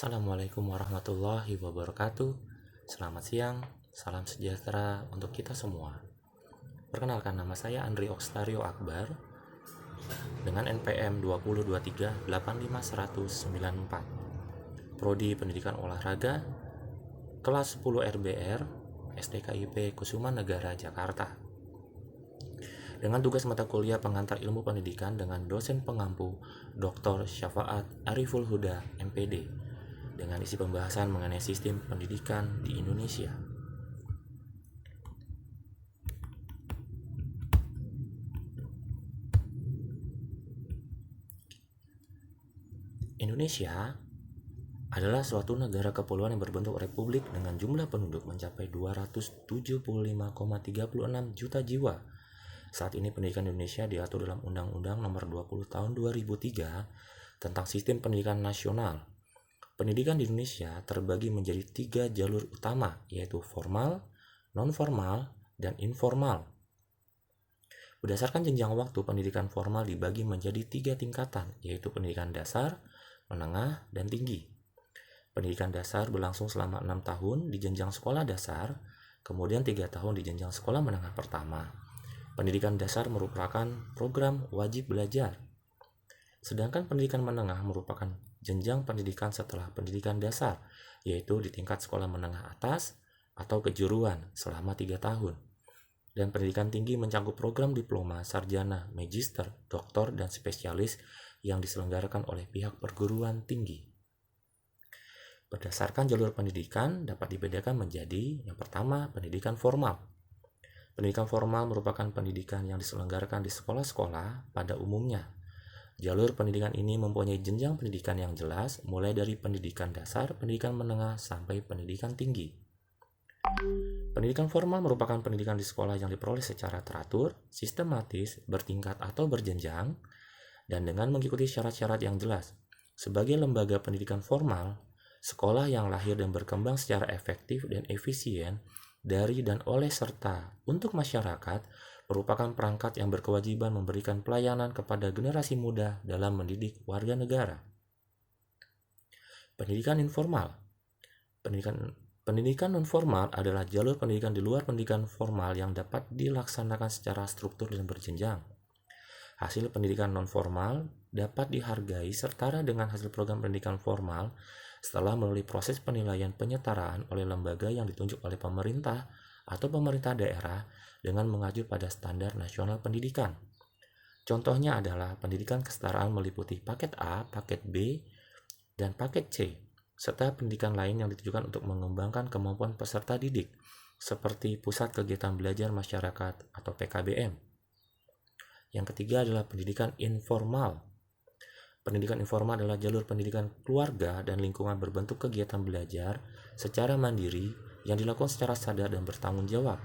Assalamualaikum warahmatullahi wabarakatuh. Selamat siang, salam sejahtera untuk kita semua. Perkenalkan, nama saya Andri Oxtario Akbar dengan NPM 202385194. Prodi Pendidikan Olahraga, kelas 10 RBR, STKIP Kusuma Negara, Jakarta. Dengan tugas mata kuliah pengantar ilmu pendidikan dengan dosen pengampu Dr. Syafaat Ariful Huda, MPD, dengan isi pembahasan mengenai sistem pendidikan di Indonesia. Indonesia adalah suatu negara kepulauan yang berbentuk republik dengan jumlah penduduk mencapai 275,36 juta jiwa. Saat ini pendidikan Indonesia diatur dalam Undang-Undang Nomor 20 Tahun 2003 tentang Sistem Pendidikan Nasional. Pendidikan di Indonesia terbagi menjadi 3 jalur utama, yaitu formal, non-formal, dan informal. Berdasarkan jenjang waktu, pendidikan formal dibagi menjadi 3 tingkatan, yaitu pendidikan dasar, menengah, dan tinggi. Pendidikan dasar berlangsung selama 6 tahun di jenjang sekolah dasar, kemudian 3 tahun di jenjang sekolah menengah pertama. Pendidikan dasar merupakan program wajib belajar. Sedangkan pendidikan menengah merupakan jenjang pendidikan setelah pendidikan dasar, yaitu di tingkat sekolah menengah atas atau kejuruan selama 3 tahun. Dan pendidikan tinggi mencakup program diploma, sarjana, magister, doktor, dan spesialis yang diselenggarakan oleh pihak perguruan tinggi. Berdasarkan jalur pendidikan dapat dibedakan menjadi yang pertama, pendidikan formal. Pendidikan formal merupakan pendidikan yang diselenggarakan di sekolah-sekolah pada umumnya. Jalur pendidikan ini mempunyai jenjang pendidikan yang jelas, mulai dari pendidikan dasar, pendidikan menengah, sampai pendidikan tinggi. Pendidikan formal merupakan pendidikan di sekolah yang diperoleh secara teratur, sistematis, bertingkat atau berjenjang, dan dengan mengikuti syarat-syarat yang jelas. Sebagai lembaga pendidikan formal, sekolah yang lahir dan berkembang secara efektif dan efisien dari dan oleh serta untuk masyarakat merupakan perangkat yang berkewajiban memberikan pelayanan kepada generasi muda dalam mendidik warga negara. Pendidikan informal. Pendidikan non-formal adalah jalur pendidikan di luar pendidikan formal yang dapat dilaksanakan secara struktur dan berjenjang. Hasil pendidikan non-formal dapat dihargai setara dengan hasil program pendidikan formal setelah melalui proses penilaian penyetaraan oleh lembaga yang ditunjuk oleh pemerintah atau pemerintah daerah dengan mengacu pada standar nasional pendidikan. Contohnya adalah pendidikan kesetaraan meliputi paket A, paket B, dan paket C, serta pendidikan lain yang ditujukan untuk mengembangkan kemampuan peserta didik, seperti Pusat Kegiatan Belajar Masyarakat atau PKBM. Yang ketiga adalah pendidikan informal. Pendidikan informal adalah jalur pendidikan keluarga dan lingkungan berbentuk kegiatan belajar secara mandiri yang dilakukan secara sadar dan bertanggung jawab.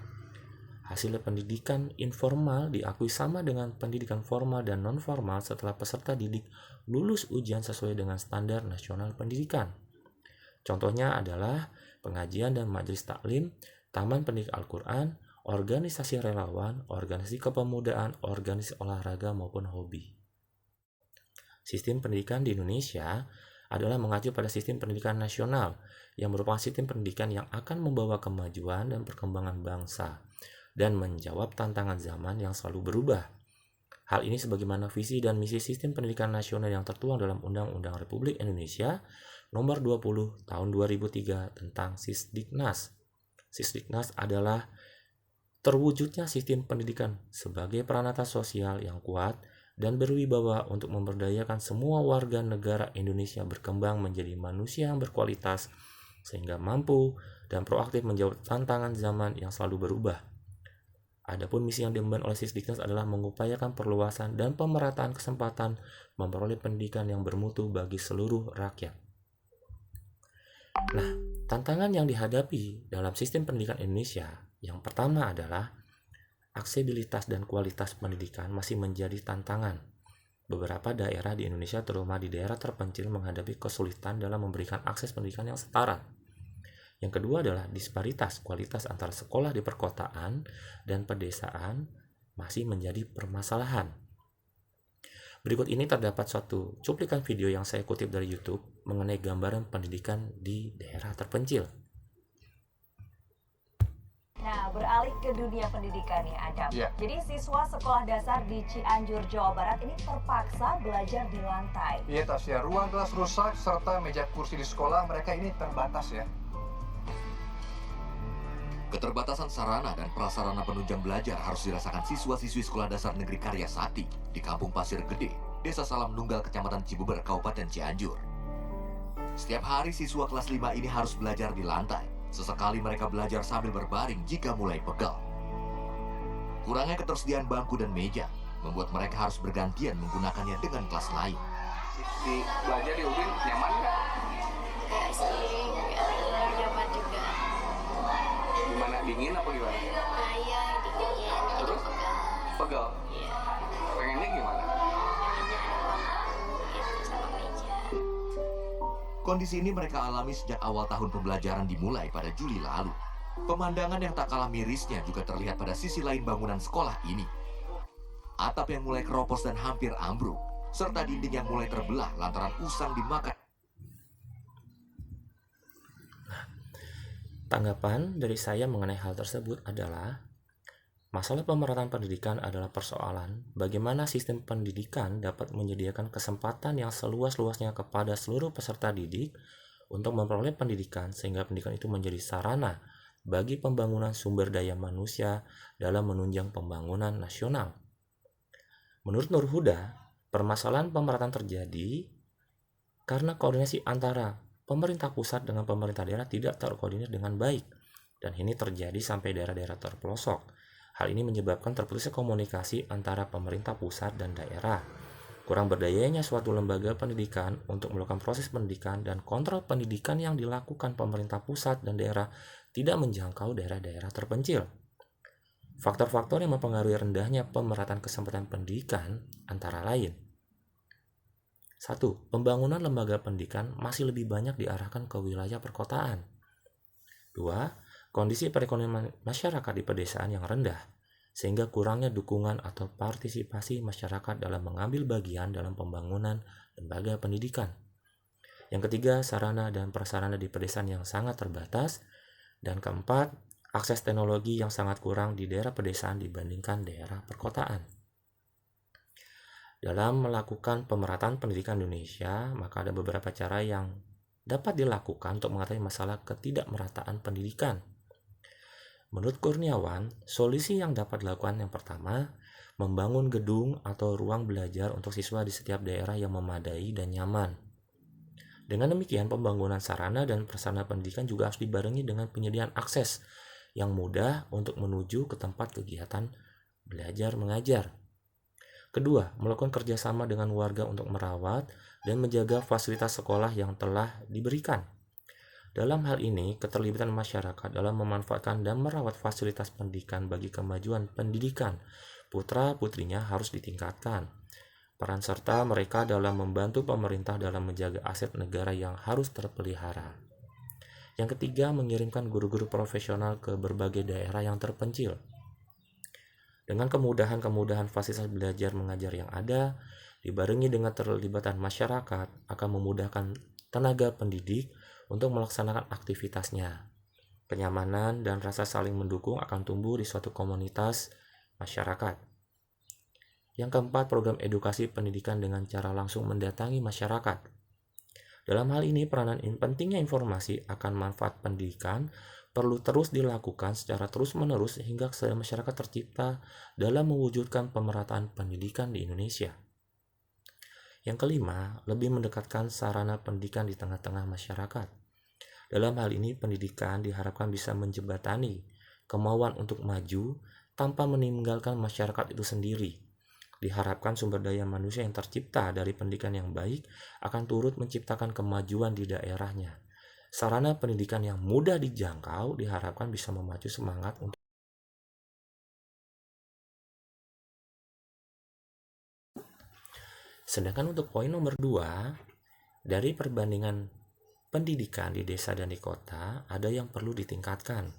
Hasil pendidikan informal diakui sama dengan pendidikan formal dan non-formal setelah peserta didik lulus ujian sesuai dengan standar nasional pendidikan. Contohnya adalah pengajian dan majelis taklim, taman pendidik Al-Quran, organisasi relawan, organisasi kepemudaan, organisasi olahraga maupun hobi. Sistem pendidikan di Indonesia adalah mengacu pada sistem pendidikan nasional yang merupakan sistem pendidikan yang akan membawa kemajuan dan perkembangan bangsa dan menjawab tantangan zaman yang selalu berubah. Hal ini sebagaimana visi dan misi sistem pendidikan nasional yang tertuang dalam Undang-Undang Republik Indonesia Nomor 20 Tahun 2003 tentang Sisdiknas. Sisdiknas adalah terwujudnya sistem pendidikan sebagai peranata sosial yang kuat dan berwibawa untuk memberdayakan semua warga negara Indonesia berkembang menjadi manusia yang berkualitas sehingga mampu dan proaktif menjawab tantangan zaman yang selalu berubah. Adapun misi yang diemban oleh Sisdiknas adalah mengupayakan perluasan dan pemerataan kesempatan memperoleh pendidikan yang bermutu bagi seluruh rakyat. Nah, tantangan yang dihadapi dalam sistem pendidikan Indonesia yang pertama adalah aksesibilitas dan kualitas pendidikan masih menjadi tantangan. Beberapa daerah di Indonesia, terutama di daerah terpencil, menghadapi kesulitan dalam memberikan akses pendidikan yang setara. Yang kedua adalah disparitas kualitas antara sekolah di perkotaan dan pedesaan masih menjadi permasalahan. Berikut ini terdapat suatu cuplikan video yang saya kutip dari YouTube mengenai gambaran pendidikan di daerah terpencil. Nah, beralih ke dunia pendidikan nih, Adam. Iya. Jadi siswa sekolah dasar di Cianjur, Jawa Barat ini terpaksa belajar di lantai. Iya, Tasya. Ruang kelas rusak serta meja kursi di sekolah mereka ini terbatas ya. Keterbatasan sarana dan prasarana penunjang belajar harus dirasakan siswa-siswi Sekolah Dasar Negeri Karya Sakti di Kampung Pasir Gede, Desa Salam Nunggal, Kecamatan Cibeber, Kabupaten Cianjur. Setiap hari siswa kelas 5 ini harus belajar di lantai. Sesekali mereka belajar sambil berbaring jika mulai pegal. Kurangnya ketersediaan bangku dan meja membuat mereka harus bergantian menggunakannya dengan kelas lain. Di belajar di UBIN nyaman nggak? Enggak sih, enggak nyaman juga. Gimana, dingin apa gimana? Nah, iya, dingin. Terus? Pegal? Iya, Pengennya gimana? pengennya ada bangku gitu sama meja. Kondisi ini mereka alami sejak awal tahun pembelajaran dimulai pada Juli lalu. Pemandangan yang tak kalah mirisnya juga terlihat pada sisi lain bangunan sekolah ini. Atap yang mulai keropos dan hampir ambruk, serta dinding yang mulai terbelah lantaran usang dimakan. Tanggapan dari saya mengenai hal tersebut adalah masalah pemerataan pendidikan adalah persoalan bagaimana sistem pendidikan dapat menyediakan kesempatan yang seluas-luasnya kepada seluruh peserta didik untuk memperoleh pendidikan sehingga pendidikan itu menjadi sarana bagi pembangunan sumber daya manusia dalam menunjang pembangunan nasional. Menurut Nur Huda, permasalahan pemerataan terjadi karena koordinasi antara pemerintah pusat dengan pemerintah daerah tidak terkoordinir dengan baik, dan ini terjadi sampai daerah-daerah terpelosok. Hal ini menyebabkan terputusnya komunikasi antara pemerintah pusat dan daerah. Kurang berdayanya suatu lembaga pendidikan untuk melakukan proses pendidikan dan kontrol pendidikan yang dilakukan pemerintah pusat dan daerah tidak menjangkau daerah-daerah terpencil. Faktor-faktor yang mempengaruhi rendahnya pemerataan kesempatan pendidikan antara lain: 1. Pembangunan lembaga pendidikan masih lebih banyak diarahkan ke wilayah perkotaan. 2. Kondisi perekonomian masyarakat di pedesaan yang rendah, sehingga kurangnya dukungan atau partisipasi masyarakat dalam mengambil bagian dalam pembangunan lembaga pendidikan. Yang ketiga, sarana dan prasarana di pedesaan yang sangat terbatas. Dan keempat, akses teknologi yang sangat kurang di daerah pedesaan dibandingkan daerah perkotaan. Dalam melakukan pemerataan pendidikan Indonesia, maka ada beberapa cara yang dapat dilakukan untuk mengatasi masalah ketidakmerataan pendidikan. Menurut Kurniawan, solusi yang dapat dilakukan yang pertama, membangun gedung atau ruang belajar untuk siswa di setiap daerah yang memadai dan nyaman. Dengan demikian, pembangunan sarana dan prasarana pendidikan juga harus dibarengi dengan penyediaan akses yang mudah untuk menuju ke tempat kegiatan belajar mengajar. Kedua, melakukan kerjasama dengan warga untuk merawat dan menjaga fasilitas sekolah yang telah diberikan. Dalam hal ini, keterlibatan masyarakat dalam memanfaatkan dan merawat fasilitas pendidikan bagi kemajuan pendidikan putra-putrinya harus ditingkatkan. Peran serta mereka dalam membantu pemerintah dalam menjaga aset negara yang harus terpelihara. Yang ketiga, mengirimkan guru-guru profesional ke berbagai daerah yang terpencil. Dengan kemudahan fasilitas belajar mengajar yang ada, dibarengi dengan keterlibatan masyarakat, akan memudahkan tenaga pendidik untuk melaksanakan aktivitasnya. Kenyamanan dan rasa saling mendukung akan tumbuh di suatu komunitas masyarakat. Yang keempat, program edukasi pendidikan dengan cara langsung mendatangi masyarakat. Dalam hal ini, peranan pentingnya informasi akan manfaat pendidikan perlu terus dilakukan secara terus-menerus hingga kesadaran masyarakat tercipta dalam mewujudkan pemerataan pendidikan di Indonesia. Yang kelima, lebih mendekatkan sarana pendidikan di tengah-tengah masyarakat. Dalam hal ini, pendidikan diharapkan bisa menjembatani kemauan untuk maju tanpa meninggalkan masyarakat itu sendiri. Diharapkan sumber daya manusia yang tercipta dari pendidikan yang baik akan turut menciptakan kemajuan di daerahnya. Sarana pendidikan yang mudah dijangkau diharapkan bisa memacu semangat untuk Sedangkan untuk poin nomor 2, dari perbandingan pendidikan di desa dan di kota, ada yang perlu ditingkatkan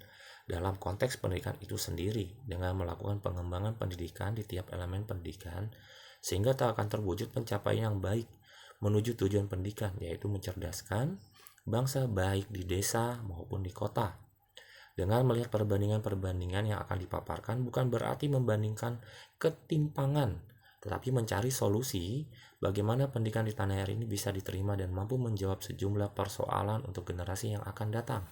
dalam konteks pendidikan itu sendiri dengan melakukan pengembangan pendidikan di tiap elemen pendidikan sehingga tak akan terwujud pencapaian yang baik menuju tujuan pendidikan, yaitu mencerdaskan bangsa baik di desa maupun di kota. Dengan melihat perbandingan-perbandingan yang akan dipaparkan bukan berarti membandingkan ketimpangan, tetapi mencari solusi bagaimana pendidikan di tanah air ini bisa diterima dan mampu menjawab sejumlah persoalan untuk generasi yang akan datang.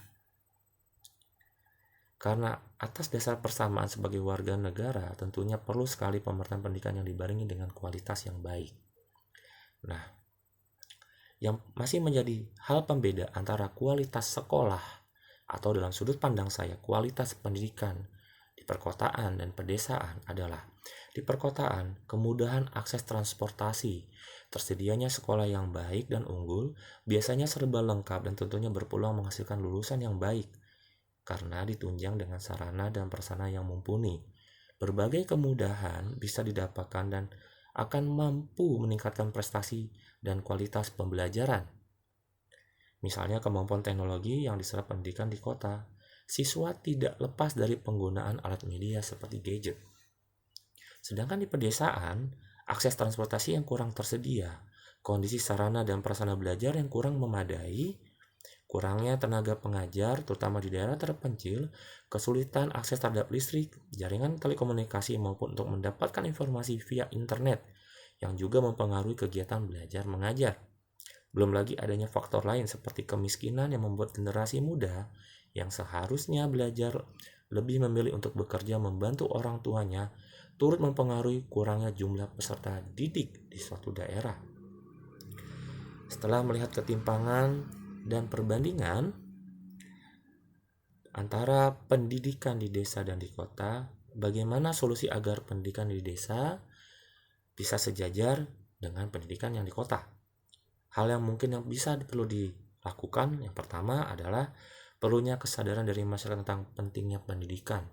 Karena atas dasar persamaan sebagai warga negara, tentunya perlu sekali pemerataan pendidikan yang dibarengi dengan kualitas yang baik. Nah, yang masih menjadi hal pembeda antara kualitas sekolah atau dalam sudut pandang saya kualitas pendidikan di perkotaan dan pedesaan adalah di perkotaan kemudahan akses transportasi, tersedianya sekolah yang baik dan unggul biasanya serba lengkap dan tentunya berpeluang menghasilkan lulusan yang baik karena ditunjang dengan sarana dan prasarana yang mumpuni. Berbagai kemudahan bisa didapatkan dan akan mampu meningkatkan prestasi dan kualitas pembelajaran. Misalnya kemampuan teknologi yang diserap pendidikan di kota, siswa tidak lepas dari penggunaan alat media seperti gadget. Sedangkan di pedesaan, akses transportasi yang kurang tersedia, kondisi sarana dan prasarana belajar yang kurang memadai, kurangnya tenaga pengajar terutama di daerah terpencil, kesulitan akses terhadap listrik, jaringan telekomunikasi maupun untuk mendapatkan informasi via internet yang juga mempengaruhi kegiatan belajar mengajar. Belum lagi adanya faktor lain seperti kemiskinan yang membuat generasi muda yang seharusnya belajar lebih memilih untuk bekerja membantu orang tuanya turut mempengaruhi kurangnya jumlah peserta didik di suatu daerah. Setelah melihat ketimpangan dan perbandingan antara pendidikan di desa dan di kota, bagaimana solusi agar pendidikan di desa bisa sejajar dengan pendidikan yang di kota? Hal yang mungkin yang bisa perlu dilakukan yang pertama adalah perlunya kesadaran dari masyarakat tentang pentingnya pendidikan.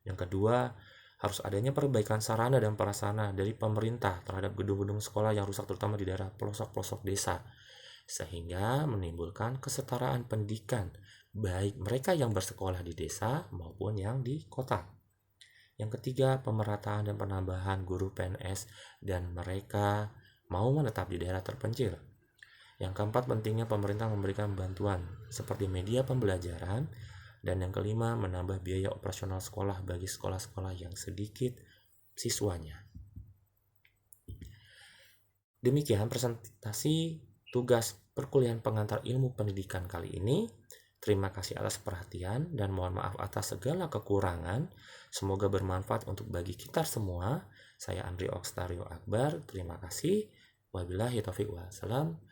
Yang kedua, harus adanya perbaikan sarana dan prasarana dari pemerintah terhadap gedung-gedung sekolah yang rusak terutama di daerah pelosok-pelosok desa, sehingga menimbulkan kesetaraan pendidikan baik mereka yang bersekolah di desa maupun yang di kota. Yang ketiga, pemerataan dan penambahan guru PNS dan mereka mau menetap di daerah terpencil. Yang keempat, pentingnya pemerintah memberikan bantuan seperti media pembelajaran. Dan yang kelima, menambah biaya operasional sekolah bagi sekolah-sekolah yang sedikit siswanya. Demikian presentasi tugas perkuliahan pengantar ilmu pendidikan kali ini. Terima kasih atas perhatian dan mohon maaf atas segala kekurangan. Semoga bermanfaat untuk bagi kita semua. Saya Andri Oxtario Akbar. Terima kasih. Wabillahi taufiq wal salam.